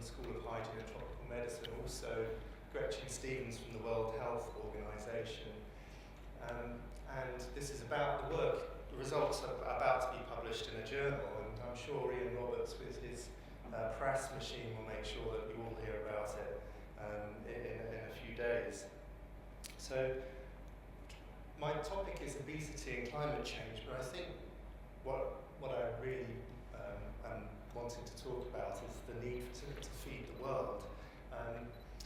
the School of Hygiene and Tropical Medicine, also Gretchen Stevens from the World Health Organization. And this is about the work. The results are about to be published in a journal, and I'm sure Ian Roberts with his press machine will make sure that we all hear about it in a few days. So my topic is obesity and climate change, but I think what I really am wanting to talk about is the need to feed the world.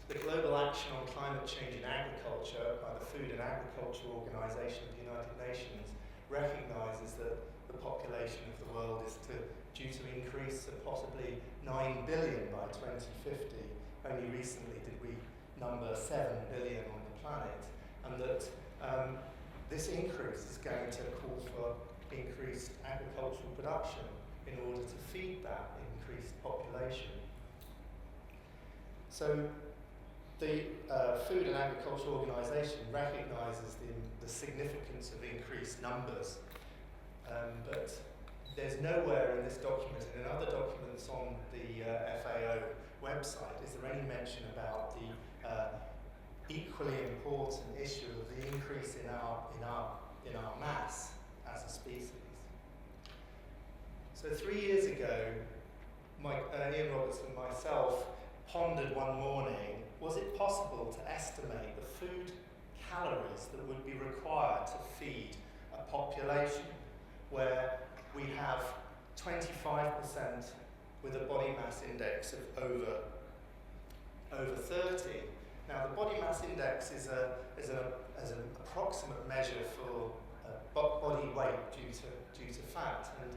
The Global Action on Climate Change in Agriculture by the Food and Agriculture Organization of the United Nations recognises that the population of the world is due to increase to possibly 9 billion by 2050. Only recently did we number 7 billion on the planet, and that this increase is going to call for increased agricultural production in order to feed that increased population. So the Food and Agriculture Organization recognises the significance of increased numbers, but there's nowhere in this document and in other documents on the FAO website is there any mention about the equally important issue of the increase in our mass as a species. So 3 years ago, Ian Roberts and myself pondered one morning, was it possible to estimate the food calories that would be required to feed a population where we have 25% with a body mass index of over 30. Now, the body mass index is an approximate measure for body weight due to fat, and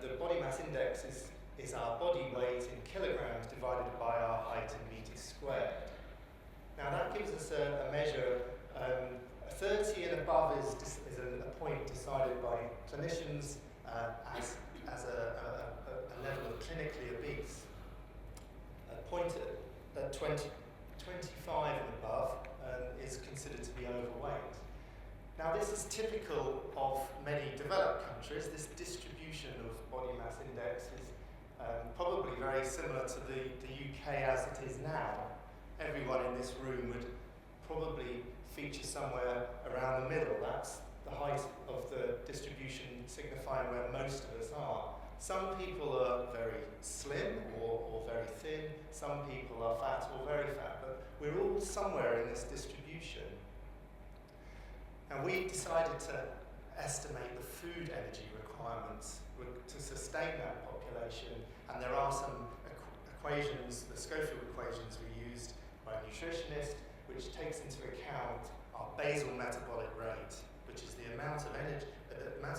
the body mass index is our body weight in kilograms divided by our height in meters squared. Now that gives us a measure, 30 and above is a point decided by clinicians as a level of clinically obese. A point at 25 and above is considered to be overweight. Now this is typical of many developed countries. This distribution of body mass index is probably very similar to the UK as it is now. Everyone in this room would probably feature somewhere around the middle. That's the height of the distribution signifying where most of us are. Some people are very slim or very thin. Some people are fat or very fat, but we're all somewhere in this distribution. And we decided to estimate the food energy requirements to sustain that population, and there are some equations, the Schofield equations we used by a nutritionist, which takes into account our basal metabolic rate, which is the amount of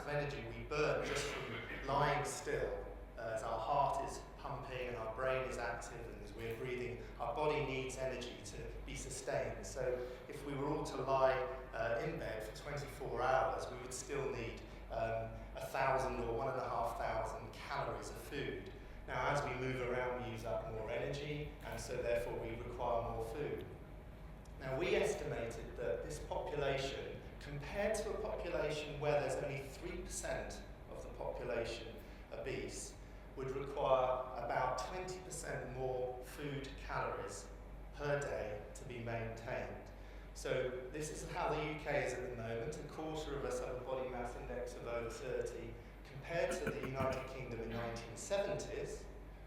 energy we burn just from lying still, as our heart is pumping and our brain is active, and as we're breathing, our body needs energy to be sustained. So if we were all to lie in bed for 24 hours, we would still need 1,000 or 1,500 calories of food. Now, as we move around, we use up more energy, and so therefore we require more food. Now, we estimated that this population, compared to a population where there's only 3% of the population obese, would require about 20% more food calories per day to be maintained. So this is how the UK is at the moment. A quarter of us have a body mass index of over 30. Compared to the United Kingdom in the 1970s,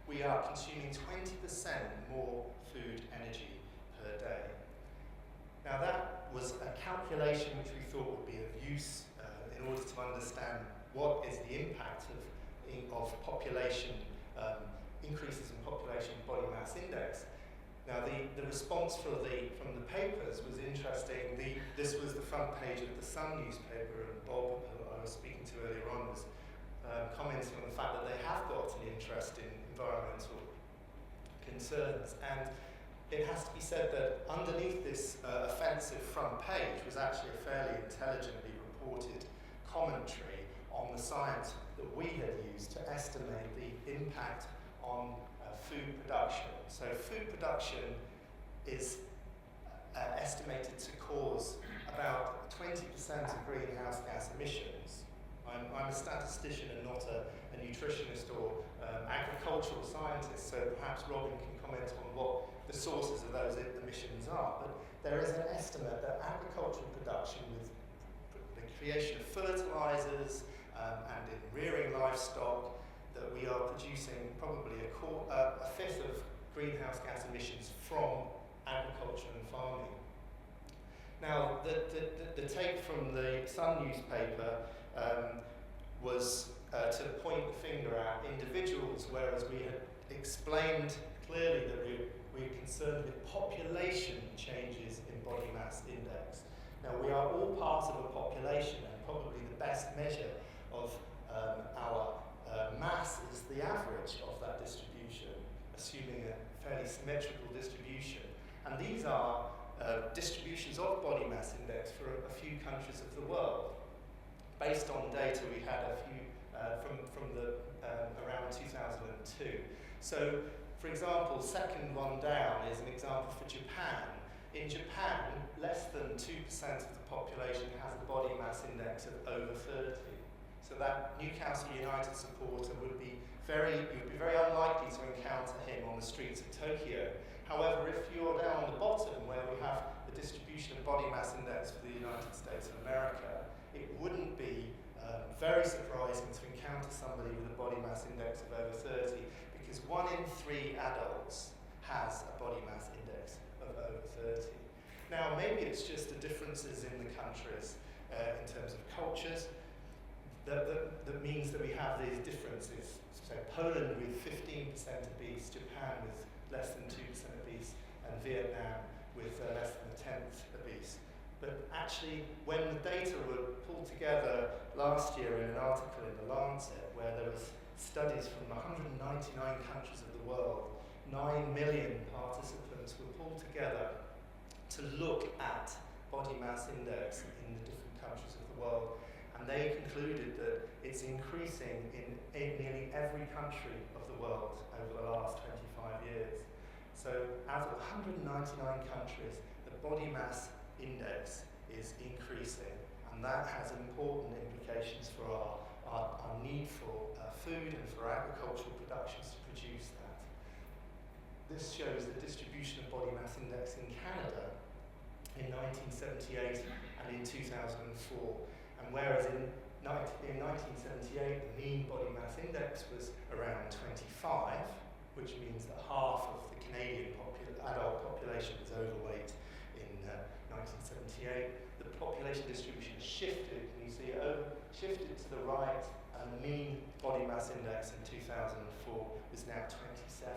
we are consuming 20% more food energy per day. Now that was a calculation which we thought would be of use in order to understand what is the impact of population, increases in population body mass index. Now the response from the papers was interesting. This was the front page of the Sun newspaper, and Bob, who I was speaking to earlier on, was commenting on the fact that they have got an interest in environmental concerns. And it has to be said that underneath this offensive front page was actually a fairly intelligently reported commentary on the science that we had used to estimate the impact on food production. So food production is estimated to cause about 20% of greenhouse gas emissions. I'm a statistician and not a nutritionist or agricultural scientist, so perhaps Robin can comment on what the sources of those emissions are. But there is an estimate that agricultural production, with the creation of fertilizers and in rearing livestock, that we are producing probably a fifth of greenhouse gas emissions from agriculture and farming. Now, the take from the Sun newspaper was to point the finger at individuals, whereas we had explained clearly that we're concerned with population changes in body mass index. Now, we are all part of a population, and probably the best measure of our mass is the average of that distribution, assuming a fairly symmetrical distribution. And these are distributions of body mass index for a few countries of the world, based on data we had a few from the around 2002. So, for example, second one down is an example for Japan. In Japan, less than 2% of the population has a body mass index of over 30. So that Newcastle United supporter would be very unlikely to encounter him on the streets of Tokyo. However, if you're down on the bottom where we have the distribution of body mass index for the United States of America, it wouldn't be very surprising to encounter somebody with a body mass index of over 30, because 1 in 3 adults has a body mass index of over 30. Now, maybe it's just the differences in the countries in terms of cultures that means that we have these differences. So Poland with 15% obese, Japan with less than 2% obese, and Vietnam with less than a tenth obese. But actually, when the data were pulled together last year in an article in The Lancet, where there was studies from 199 countries of the world, 9 million participants were pulled together to look at body mass index in the different countries of the world. And they concluded that it's increasing in nearly every country of the world over the last 25 years. So out of 199 countries, the body mass index is increasing, and that has important implications for our need for food and for agricultural productions to produce that. This shows the distribution of body mass index in Canada in 1978 and in 2004. And whereas in 1978 the mean body mass index was around 25, which means that half of the Canadian adult population was overweight in 1978, the population distribution shifted, and you see it shifted to the right, and the mean body mass index in 2004 is now 27.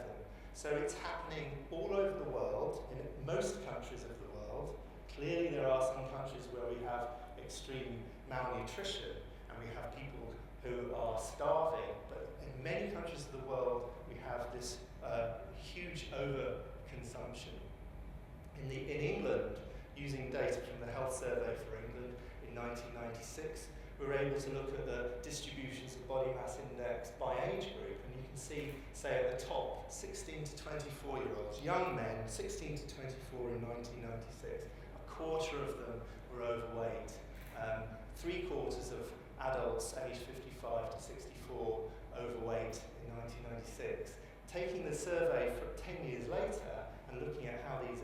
So it's happening all over the world, in most countries of the world. Clearly there are some countries where we have extreme malnutrition, and we have people who are starving, but in many countries of the world we have this huge overconsumption. In England, using data from the Health Survey for England in 1996, we were able to look at the distributions of body mass index by age group, and you can see, say at the top, 16 to 24-year-olds, young men, 16 to 24 in 1996, a quarter of them were overweight. 3/4 of adults aged 55 to 64 overweight in 1996. Taking the survey for 10 years later and looking at how these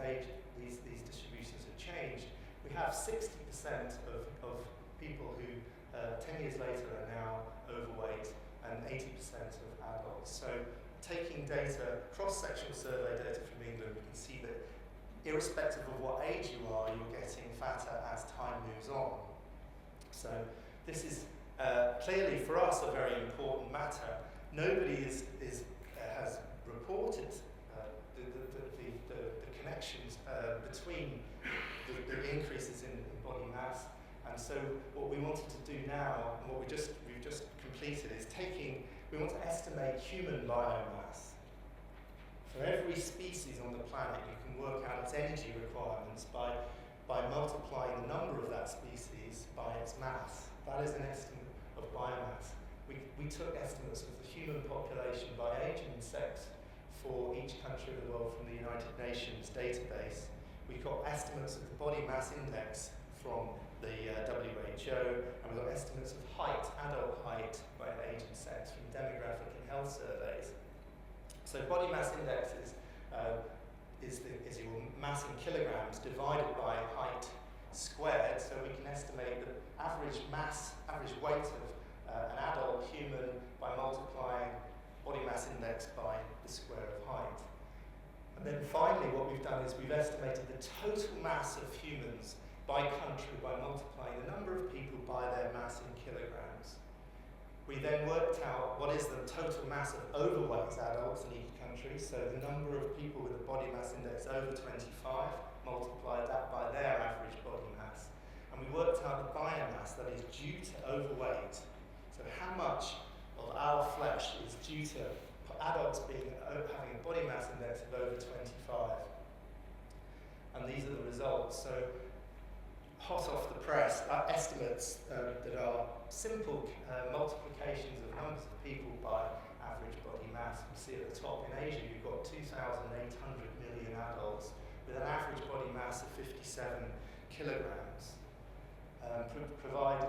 distributions have changed, we have 60% of people who 10 years later are now overweight, and 80% of adults. So taking data, cross-sectional survey data from England, we can see that irrespective of what age you are, you're getting fatter as time moves on. So this is clearly for us a very important matter. Nobody has reported the connections between the increases in body mass, and so what we wanted to do now, and what we've just completed, is we want to estimate human biomass. For every species on the planet, you can work out its energy requirements by multiplying the number of that species by its mass. That is an estimate of biomass. We took estimates of the human population by age and sex for each country of the world from the United Nations database. We got estimates of the body mass index from the WHO, and we've got estimates of height, adult height, by age and sex from demographic and health surveys. So body mass index is your mass in kilograms divided by height squared, so we can estimate the average weight of an adult human by multiplying body mass index by the square of height. And then finally what we've done is we've estimated the total mass of humans by country by multiplying the number of people by their mass in kilograms. We then worked out what is the total mass of overweight adults in each country, so the number of people with a body mass index over 25, multiplied that by their average body mass. And we worked out the biomass that is due to overweight. So how much of our flesh is due to adults having a body mass index of over 25. And these are the results. So hot off the press, estimates that are simple multiplications of numbers of people by average body mass. You see at the top in Asia you've got 2,800 million adults with an average body mass of 57 kilograms,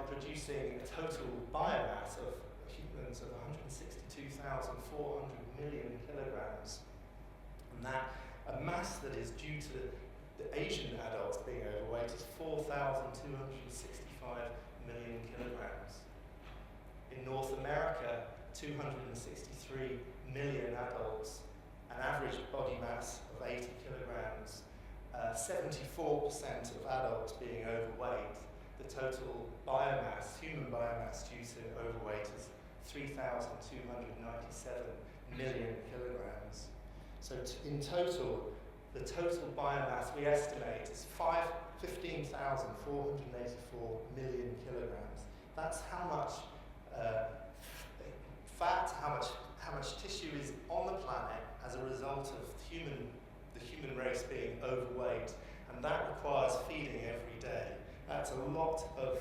producing a total biomass of humans of 162,400 million kilograms. And that a mass that is due to the Asian adults being overweight is 4,265 million kilograms. In North America, 263 million adults, an average body mass of 80 kilograms, 74% of adults being overweight. The total biomass, human biomass due to overweight is 3,297 million kilograms. So in total, the total biomass we estimate is 15,484 million kilograms. That's how much fat, how much tissue is on the planet as a result of the human race being overweight, and that requires feeding every day. That's a lot of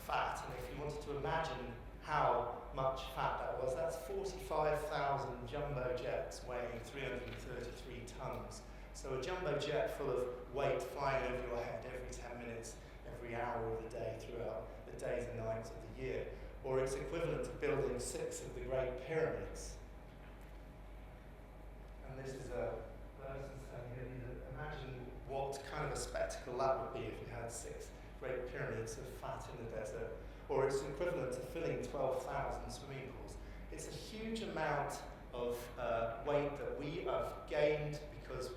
fat, and if you wanted to imagine how much fat that was, that's 45,000 jumbo jets weighing 333 tons. So a jumbo jet full of weight flying over your head every 10 minutes, every hour of the day throughout the days and nights of the year. Or it's equivalent to building 6 of the Great Pyramids. And this is a person saying here, imagine what kind of a spectacle that would be if you had 6 Great Pyramids of fat in the desert. Or it's equivalent to filling 12,000 swimming pools. It's a huge amount of weight that we have gained because of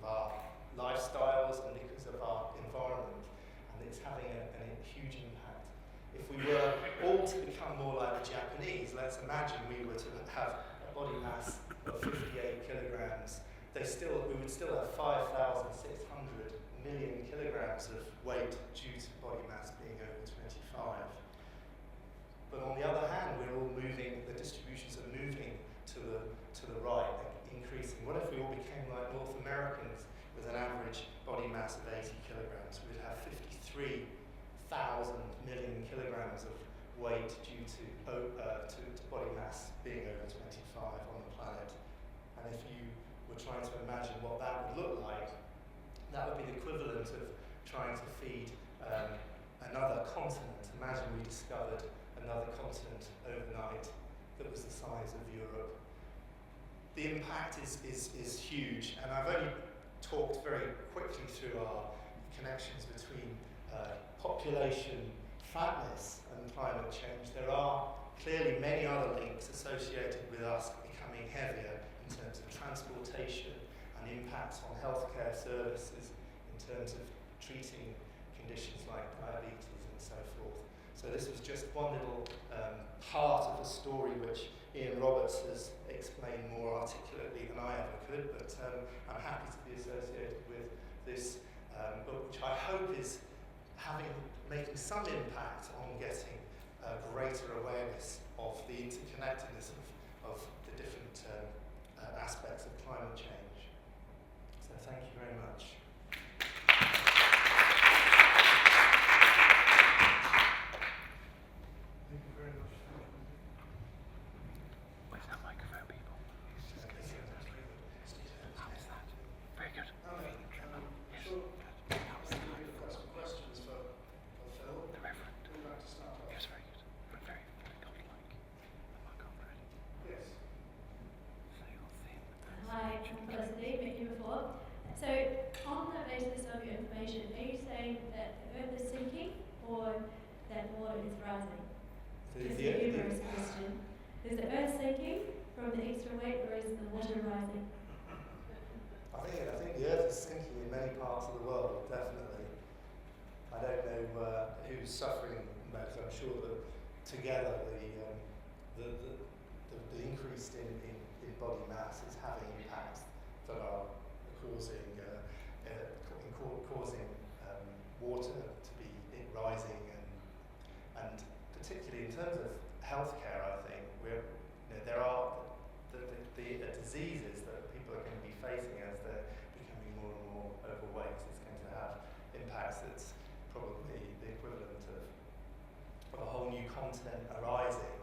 our lifestyles and because of our environment, and it's having a huge impact. If we were all to become more like the Japanese, let's imagine we were to have a body mass of 58 kilograms, we would still have 5,600 million kilograms of weight due to body mass being over 25. But on the other hand, the distributions are moving to the right, increasing. What if we all became like North Americans with an average body mass of 80 kilograms? We would have 53,000 million kilograms of weight due to body mass being over 25 on the planet. And if you were trying to imagine what that would look like, that would be the equivalent of trying to feed another continent. Imagine we discovered another continent overnight that was the size of Europe. The impact is huge, and I've only talked very quickly through our connections between population fatness and climate change. There are clearly many other links associated with us becoming heavier in terms of transportation and impacts on healthcare services, in terms of treating conditions like diabetes and so forth. So this was just one little part of a story which Ian Roberts has explained more articulately than I ever could, but I'm happy to be associated with this book, which I hope is making some impact on getting greater awareness of the interconnectedness of the different aspects of climate change. So thank you very much. Thank you very much. Where's that microphone, people? How's that? Very good. Sure. water rising? I think the Earth is sinking in many parts of the world, definitely. I don't know who's suffering most. I'm sure that together the increase in body mass is having impacts that are causing water to be rising, and particularly in terms of healthcare, I think there are the diseases that people are going to be facing as they're becoming more and more overweight. It's going to have impacts that's probably the equivalent of a whole new continent arising.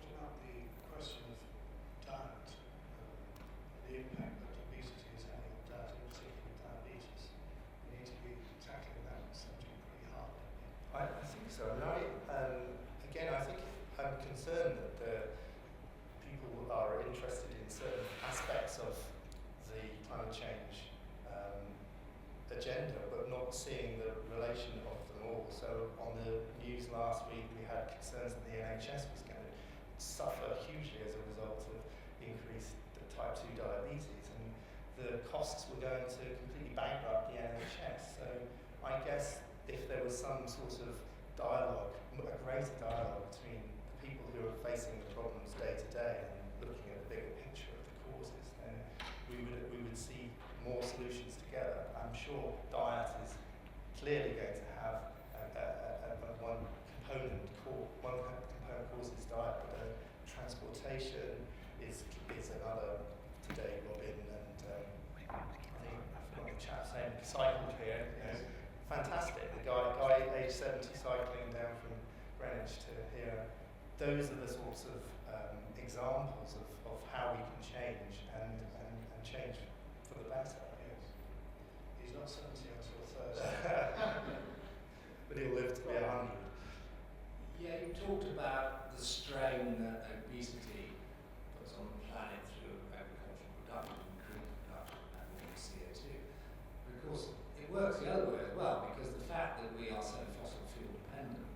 What about the question of diet, the impact that obesity is having on diet, in particular diabetes? We need to be tackling that subject pretty hard. I think so. Again, I think I'm concerned that people are interested in certain aspects of the climate change agenda, but not seeing the relation of them all. So on the news last week, we had concerns that the NHS was going to suffer hugely as a result of increased type 2 diabetes, and the costs were going to completely bankrupt the NHS. So I guess if there was some sort of dialogue, a greater dialogue between the people who are facing the problems day to day and looking at the bigger picture of the causes, then we would see more solutions together. I'm sure diet is clearly going to have one component causes diet, but transportation is another today, Robin, and I think I forgot the chap's name, cycled here, fantastic. The guy age 70 cycling down from Greenwich to here. Those are the sorts of examples of how we can change and change for the better. Yes. He's not 70 until Thursday. But he'll live to be 100. Yeah, you talked about the strain that obesity puts on the planet through agricultural production, crude production, and more CO2. But of course, it works the other way as well, because the fact that we are so fossil fuel dependent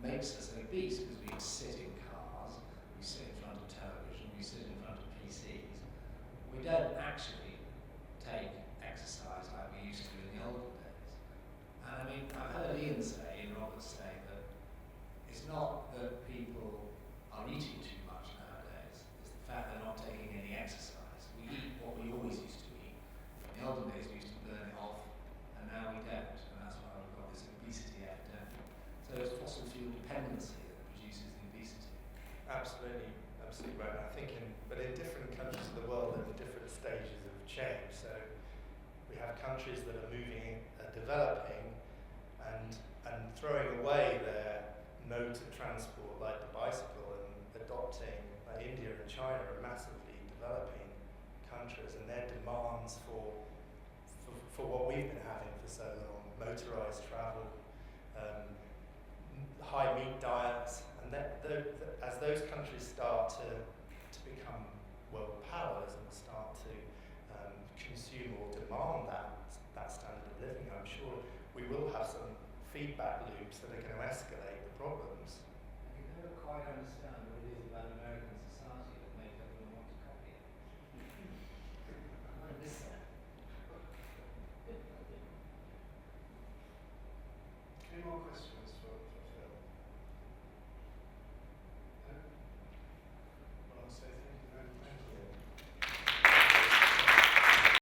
makes us obese, because we sit in cars, we sit in front of television, we sit in front of PCs. We don't actually take exercise like we used to in the olden days. And I mean, I've heard Ian say, Robert say, that it's not that people are eating too much nowadays, it's the fact they're not taking any exercise. We eat what we always used to eat. In the olden days we used to burn it off, and now we don't, and that's why we've got this obesity epidemic. So it's fossil fuel dependency that produces the obesity. Absolutely right. I think in different countries of the world, there are different stages of change. So we have countries that are developing and throwing away their modes of transport like the bicycle and adopting, like India and China are massively developing countries, and their demands for what we've been having for so long, motorized travel, high meat diets, and as those countries start to become world powers and start to consume or demand that standard of living, I'm sure we will have some feedback loops that are going to escalate the problems. You never quite understand what it is about American society that makes everyone want to copy it. I miss that. Any more questions?